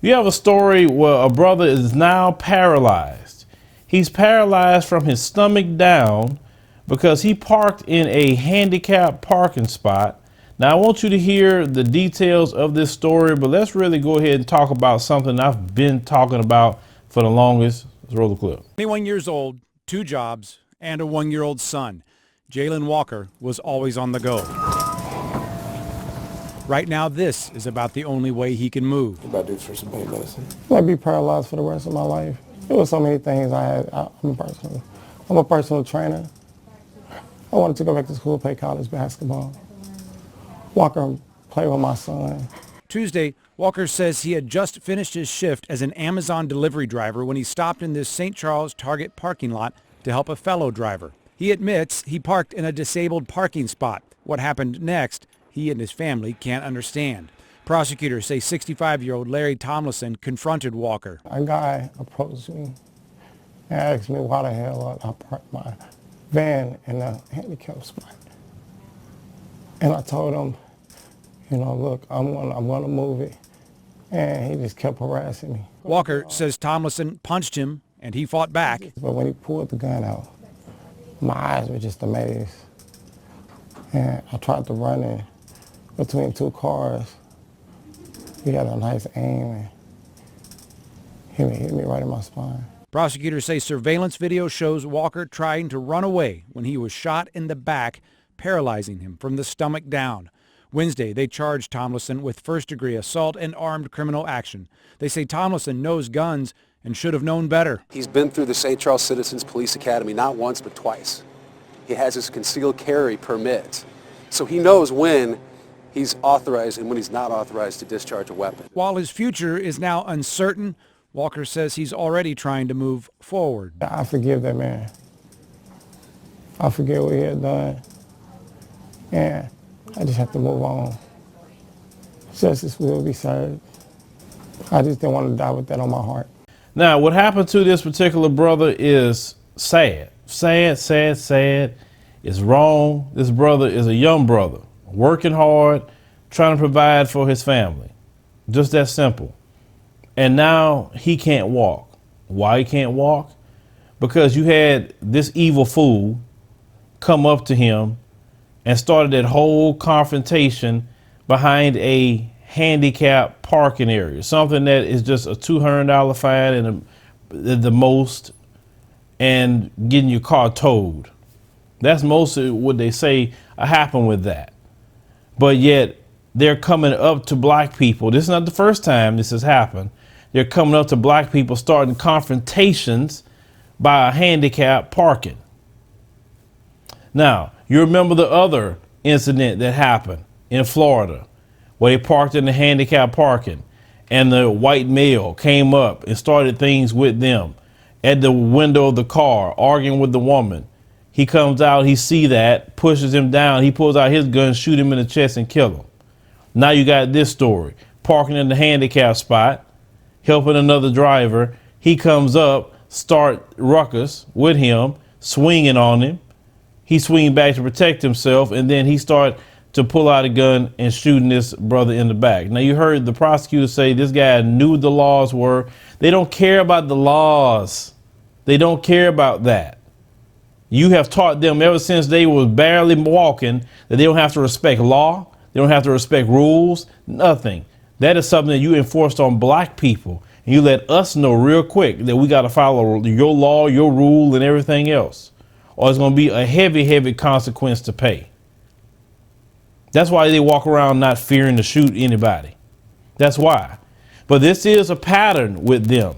You have a story where a brother is now paralyzed. He's paralyzed from his stomach down because he parked in a handicap parking spot. Now, I want you to hear the details of this story, but let's really go ahead and talk about something I've been talking about for the longest. Let's roll the clip. 21 years old, 2 jobs, and a 1-year-old son. Jaylen Walker was always on the go. Right now, this is about the only way he can move. What about do for some pain medicine? I'd be paralyzed for the rest of my life. There was so many things I had. I'm a personal trainer. I wanted to go back to school, play college basketball. Walker, play with my son. Tuesday, Walker says he had just finished his shift as an Amazon delivery driver when he stopped in this St. Charles Target parking lot to help a fellow driver. He admits he parked in a disabled parking spot. What happened next, he and his family can't understand. Prosecutors say 65-year-old Larry Tomlinson confronted Walker. A guy approached me and asked me why the hell I parked my van in a handicap spot. And I told him, you know, look, I'm gonna move it. And he just kept harassing me. Walker says Tomlinson punched him and he fought back. But when he pulled the gun out, my eyes were just amazed. And I tried to run in between 2 cars. He got a nice aim and hit me right in my spine. Prosecutors say surveillance video shows Walker trying to run away when he was shot in the back, paralyzing him from the stomach down. Wednesday, they charged Tomlinson with first-degree assault and armed criminal action. They say Tomlinson knows guns and should have known better. He's been through the St. Charles Citizens Police Academy not once but twice. He has his concealed carry permit, so he knows when he's authorized and when he's not authorized to discharge a weapon. While his future is now uncertain, Walker says he's already trying to move forward. I forgive that man. I forget what he had done. And I just have to move on. Justice will be served. I just didn't want to die with that on my heart. Now, what happened to this particular brother is sad. Sad, sad, sad. It's wrong. This brother is a young brother, working hard, trying to provide for his family. Just that simple. And now he can't walk. Why he can't walk? Because you had this evil fool come up to him and started that whole confrontation behind a handicap parking area, something that is just a $200 fine and the most, and getting your car towed. That's mostly what they say happened with that. But yet they're coming up to black people. This is not the first time this has happened. They're coming up to black people, starting confrontations by a handicap parking. Now, you remember the other incident that happened in Florida where they parked in the handicap parking and the white male came up and started things with them at the window of the car, arguing with the woman. He comes out, he see that, pushes him down, he pulls out his gun, shoot him in the chest and kill him. Now you got this story, parking in the handicap spot, helping another driver. He comes up, start ruckus with him, swinging on him. He swinging back to protect himself, and then he start to pull out a gun and shooting this brother in the back. Now you heard the prosecutor say this guy knew what the laws were. They don't care about the laws. They don't care about that. You have taught them ever since they was barely walking that they don't have to respect law. They don't have to respect rules, nothing. That is something that you enforced on black people. And you let us know real quick that we got to follow your law, your rule, and everything else. Or it's going to be a heavy, heavy consequence to pay. That's why they walk around not fearing to shoot anybody. That's why. But this is a pattern with them.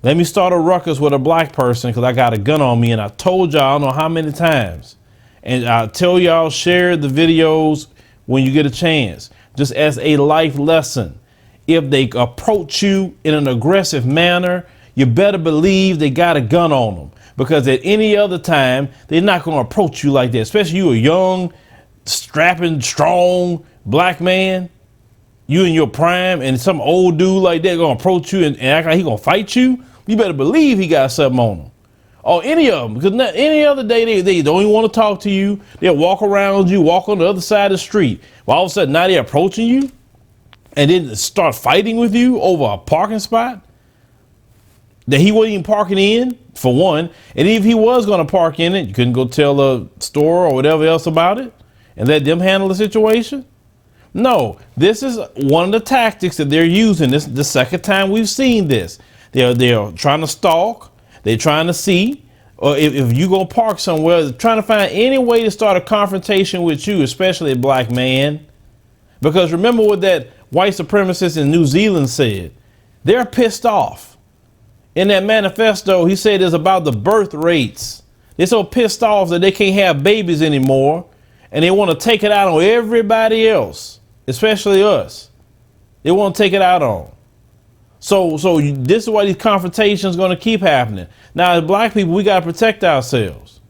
Let me start a ruckus with a black person because I got a gun on me, and I told y'all I don't know how many times. And I tell y'all, share the videos when you get a chance, just as a life lesson. If they approach you in an aggressive manner, you better believe they got a gun on them, because at any other time, they're not going to approach you like that, especially you, a young, strapping, strong black man, you in your prime, and some old dude like that going to approach you and act like he going to fight you. You better believe he got something on him. Or any of them, because not any other day they don't even want to talk to you. They'll walk around you, walk on the other side of the street. Well, all of a sudden now they're approaching you and then start fighting with you over a parking spot that he wasn't even parking in, for one. And if he was going to park in it, you couldn't go tell the store or whatever else about it and let them handle the situation. No, this is one of the tactics that they're using. This is the second time we've seen this. They're trying to stalk. They're trying to see, or if you go park somewhere, trying to find any way to start a confrontation with you, especially a black man. Because remember what that white supremacist in New Zealand said. They're pissed off. In that manifesto, he said it's about the birth rates. They're so pissed off that they can't have babies anymore, and they want to take it out on everybody else, especially us. They want to take it out on. So this is why these confrontations going to keep happening. Now, as black people, we got to protect ourselves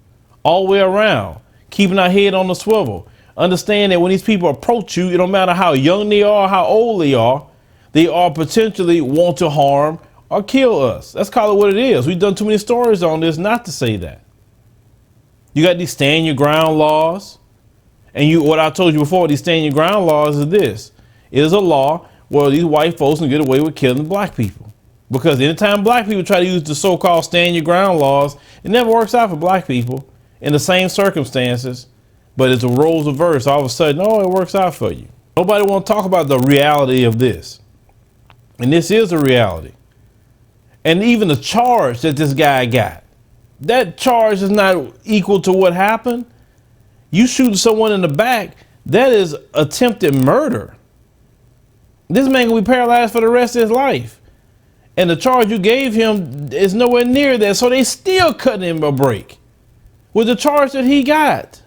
all the way around, keeping our head on the swivel. Understand that when these people approach you, it don't matter how young they are, how old they are potentially want to harm or kill us. Let's call it what it is. We've done too many stories on this not to say that. You got these stand your ground laws. And what I told you before, these stand your ground laws is this. It is a law where these white folks can get away with killing black people. Because anytime black people try to use the so-called stand your ground laws, it never works out for black people in the same circumstances. But it's a roles reverse. All of a sudden, oh, it works out for you. Nobody want to talk about the reality of this. And this is a reality. And even the charge that this guy got, that charge is not equal to what happened. You shooting someone in the back, that is attempted murder. This man gonna be paralyzed for the rest of his life. And the charge you gave him is nowhere near that. So they still cutting him a break with the charge that he got.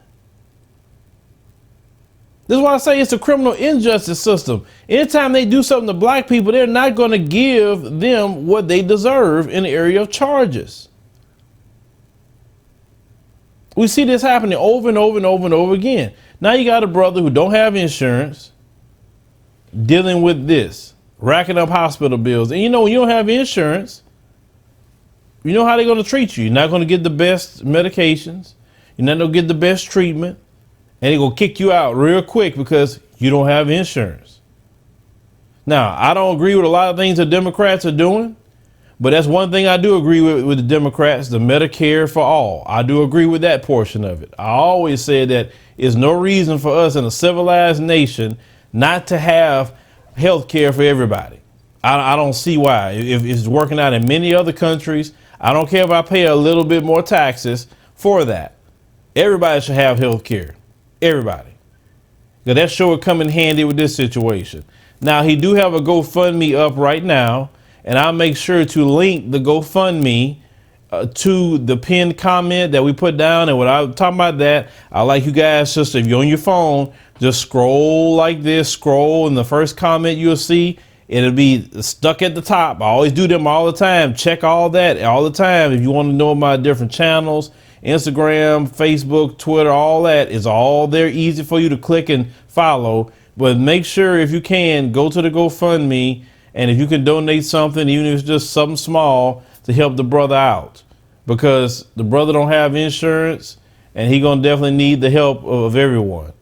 This is why I say it's a criminal injustice system. Anytime they do something to black people, they're not going to give them what they deserve in the area of charges. We see this happening over and over and over and over again. Now you got a brother who don't have insurance dealing with this, racking up hospital bills. And you know, when you don't have insurance, you know how they're going to treat you. You're not going to get the best medications. You're not going to get the best treatment. And they're going to kick you out real quick because you don't have insurance. Now, I don't agree with a lot of things the Democrats are doing, but that's one thing I do agree with the Democrats, the Medicare for all. I do agree with that portion of it. I always said that there's no reason for us in a civilized nation not to have health care for everybody. I don't see why. If it's working out in many other countries, I don't care if I pay a little bit more taxes for that. Everybody should have health care. Everybody. Because that sure would come in handy with this situation. Now, he do have a GoFundMe up right now, and I'll make sure to link the GoFundMe to the pinned comment that we put down. And when I'm talking about that, I like you guys just, if you're on your phone, just scroll like this, scroll, and the first comment you'll see, it'll be stuck at the top. I always do them all the time. Check all that all the time. If you want to know my different channels, Instagram, Facebook, Twitter, all that is all there, easy for you to click and follow. But make sure, if you can, go to the GoFundMe, and if you can donate something, even if it's just something small, to help the brother out, because the brother don't have insurance and he gonna definitely need the help of everyone.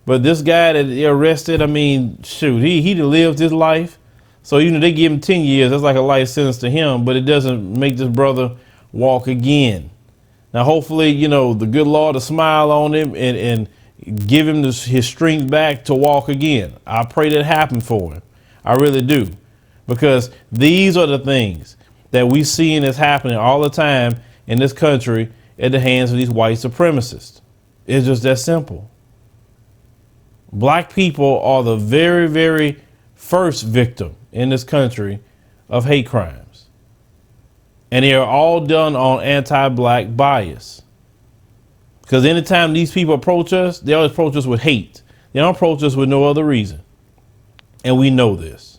But this guy that they arrested, I mean, shoot, he lived his life. So even if they give him 10 years, that's like a life sentence to him, but it doesn't make this brother walk again. Now, hopefully, you know, the good Lord will smile on him and give him his strength back to walk again. I pray that happen for him. I really do. Because these are the things that we seeing is happening all the time in this country at the hands of these white supremacists. It's just that simple. Black people are the very, very first victim in this country of hate crimes. And they are all done on anti-black bias. Because anytime these people approach us, they always approach us with hate. They don't approach us with no other reason. And we know this.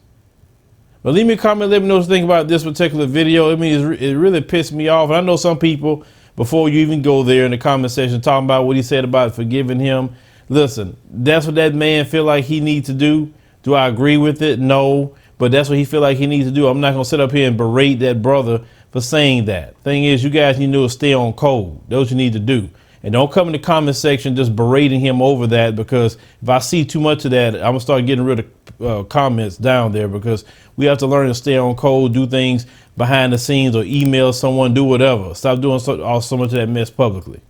But leave me a comment, let me know what you think about this particular video. I mean, it really pissed me off. And I know some people, before you even go there in the comment section, talking about what he said about forgiving him. Listen, that's what that man feel like he needs to do. Do I agree with it? No. But that's what he feel like he needs to do. I'm not going to sit up here and berate that brother for saying that. Thing is, you guys need to stay on code. That's what you need to do. And don't come in the comment section just berating him over that, because if I see too much of that, I'm going to start getting rid of comments down there, because we have to learn to stay on code, do things behind the scenes, or email someone, do whatever. Stop doing so much of that mess publicly.